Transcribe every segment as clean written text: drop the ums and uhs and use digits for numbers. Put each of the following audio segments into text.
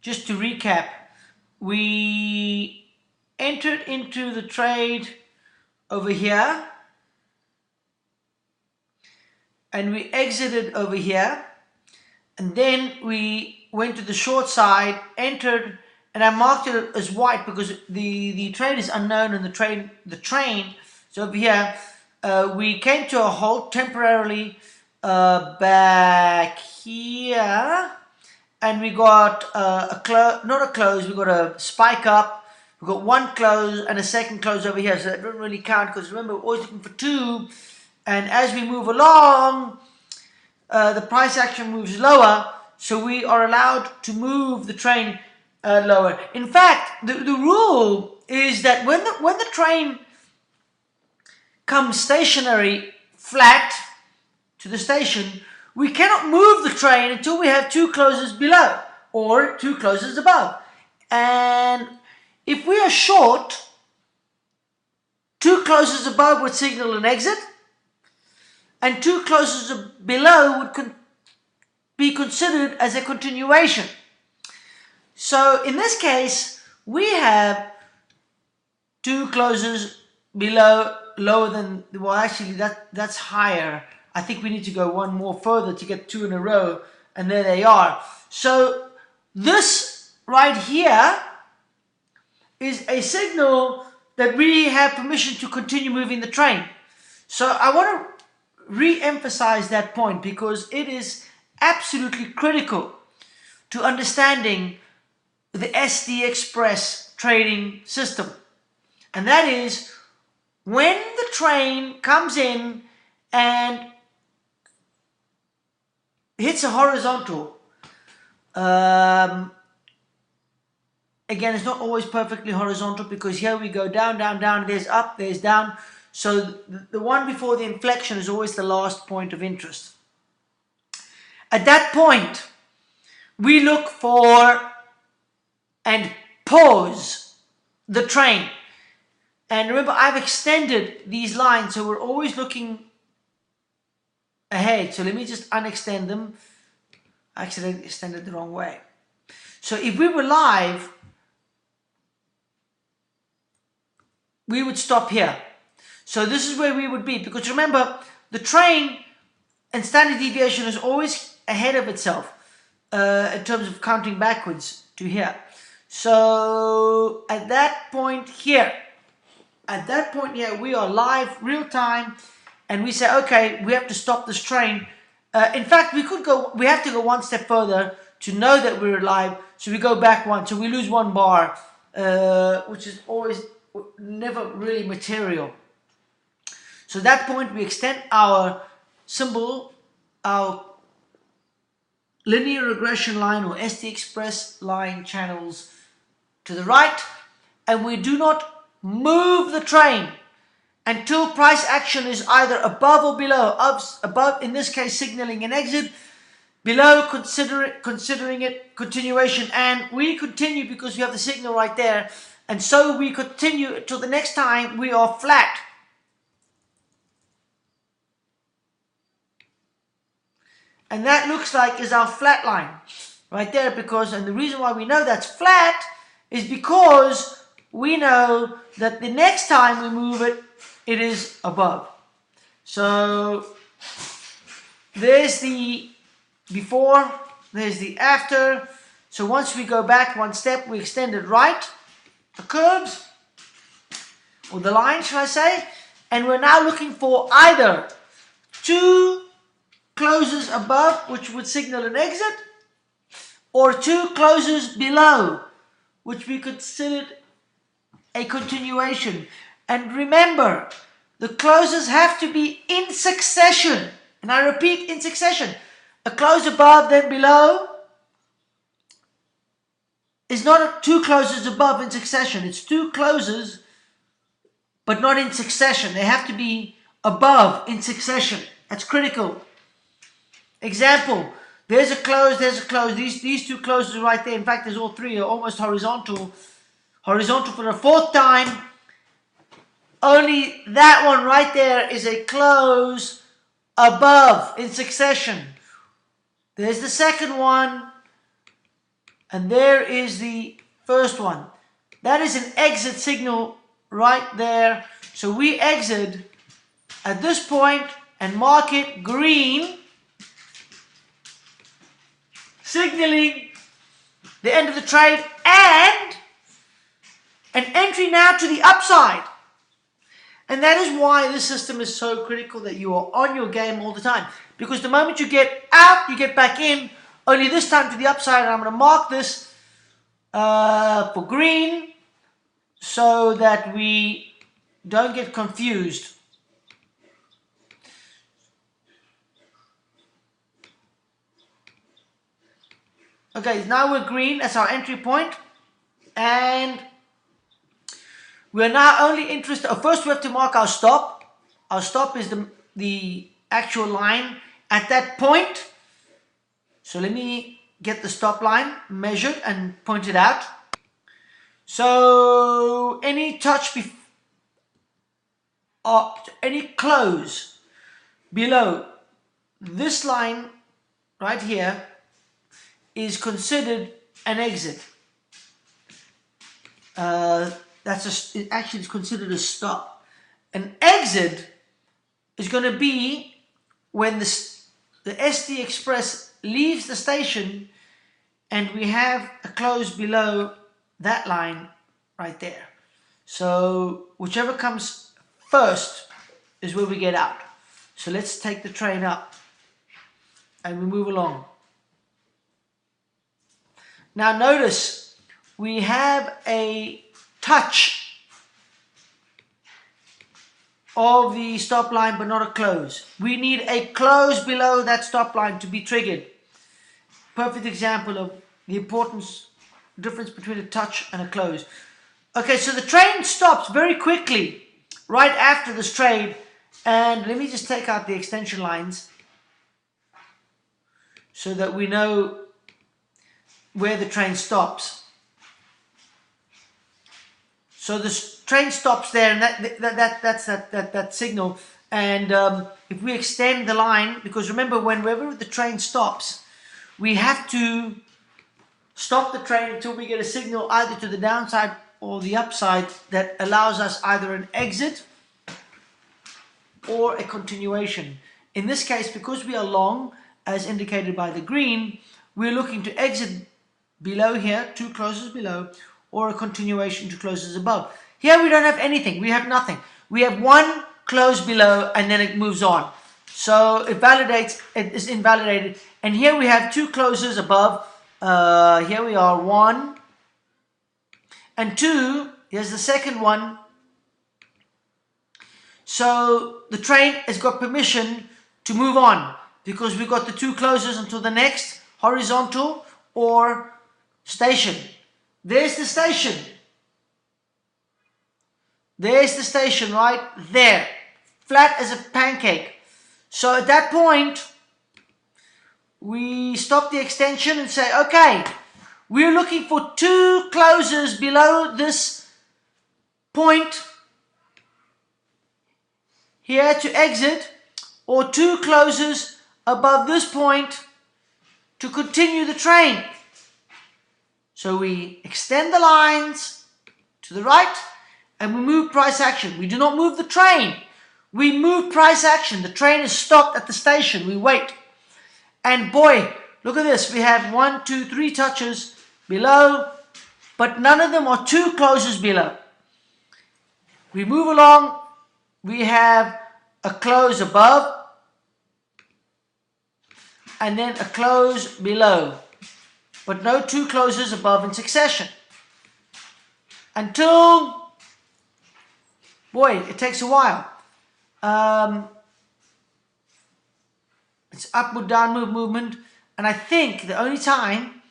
just to recap, we entered into the trade over here and we exited over here, and then we went to the short side, entered, and I marked it as white because the trade is unknown and the train is over here. We came to a halt temporarily back here, and we got not a close, we got a spike up. We got one close and a second close over here, so that doesn't really count because remember we're always looking for two, and as we move along the price action moves lower, so we are allowed to move the train lower. In fact, the rule is that when the train comes stationary flat to the station, we cannot move the train until we have two closes below or two closes above. And if we are short, two closes above would signal an exit, and two closes below would be considered as a continuation. So in this case, we have two closes below, lower than, well actually that's higher. I think we need to go one more further to get two in a row, and there they are. So this right here is a signal that we have permission to continue moving the train. So I want to re-emphasize that point because it is absolutely critical to understanding the SDE Xpress trading system. And that is when the train comes in and hits a horizontal, again, it's not always perfectly horizontal because here we go down, down, down, there's up, there's down. So the one before the inflection is always the last point of interest. At that point, we look for and pause the train. And remember, I've extended these lines, so we're always looking ahead. So let me just unextend them. I accidentally extended the wrong way. So if we were live, we would stop here. So this is where we would be, because remember, the train and standard deviation is always ahead of itself in terms of counting backwards to here. So at that point here, we are live, real time, and we say, okay, we have to stop this train. In fact, we have to go one step further to know that we're live. So we go back one, so we lose one bar, which is always never really material. So at that point, we extend our symbol, our linear regression line or SDE Xpress line channels to the right, and we do not move the train until price action is either above or below. Above, in this case, signaling an exit. Below, considering it continuation, and we continue because we have the signal right there, and so we continue till the next time we are flat. And that looks like is our flat line right there, because, and the reason why we know that's flat is because we know that the next time we move it, it is above. So there's the before, there's the after. So once we go back one step, we extend it right, the curves, or the line, should I say, and we're now looking for either two closes above, which would signal an exit, or two closes below, which we considered a continuation. And remember, the closes have to be in succession, and I repeat, in succession. A close above then below is not two closes above in succession. It's two closes but not in succession. They have to be above in succession. That's critical. Example, there's a close, there's a close. These two closes are right there. In fact, there's all three are almost horizontal. Horizontal for the fourth time. Only that one right there is a close above in succession. There's the second one. And there is the first one. That is an exit signal right there. So we exit at this point and mark it green, signaling the end of the trade and an entry now to the upside. And that is why this system is so critical, that you are on your game all the time. Because the moment you get out, you get back in, only this time to the upside. And I'm going to mark this for green so that we don't get confused. Okay, now we're green. That's our entry point. And we're now only interested, first we have to mark our stop. Our stop is the actual line at that point. So let me get the stop line measured and pointed out. So any touch or any close below this line right here is considered an exit. It actually is considered a stop. An exit is going to be when the SDE Xpress leaves the station and we have a close below that line right there. So whichever comes first is where we get out. So let's take the train up and we move along. Now notice we have a touch of the stop line but not a close. We need a close below that stop line to be triggered. Perfect example of the difference between a touch and a close. Okay, so the train stops very quickly right after this trade, and let me just take out the extension lines so that we know where the train stops. So the train stops there, and that's that signal. And if we extend the line, because remember, whenever the train stops, we have to stop the train until we get a signal either to the downside or the upside that allows us either an exit or a continuation. In this case, because we are long, as indicated by the green, we're looking to exit below here, 2 closes below, or a continuation to closes above. Here we don't have anything, we have nothing. We have 1 close below and then it moves on. So it validates, it is invalidated. And here we have 2 closes above. Here we are, 1 and 2. Here's the second one. So the train has got permission to move on because we've got the 2 closes until the next horizontal or station. There's the station. There's the station right there, flat as a pancake. So at that point, we stop the extension and say, okay, we're looking for 2 closes below this point here to exit, or 2 closes above this point to continue the train. So we extend the lines to the right and we move price action. We do not move the train. We move price action. The train is stopped at the station. We wait. And boy, look at this. We have 1, 2, 3 touches below, but none of them are 2 closes below. We move along. We have a close above and then a close below, but no 2 closes above in succession. Until, boy, it takes a while. It's upward, downward movement, and I think the only time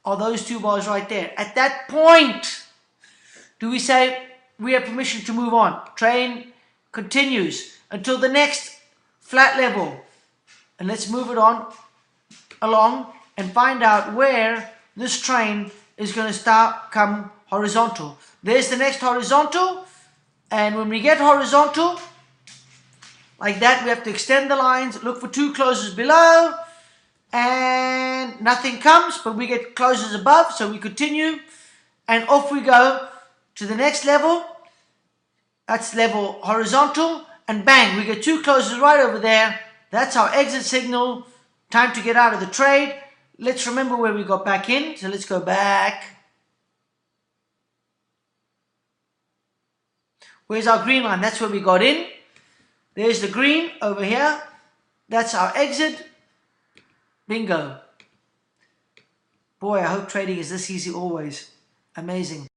are those 2 bars right there. At that point, do we say we have permission to move on? Train continues until the next flat level, and let's move it on along and find out where this train is going to come horizontal. There's the next horizontal, and when we get horizontal like that, we have to extend the lines, look for 2 closes below, and nothing comes, but we get closes above, so we continue, and off we go to the next level. That's level horizontal, and bang, we get 2 closes right over there. That's our exit signal. Time to get out of the trade. Let's remember where we got back in, so let's go back. Where's our green line? That's where we got in. There's the green over here. That's our exit. Bingo. Boy, I hope trading is this easy always. Amazing.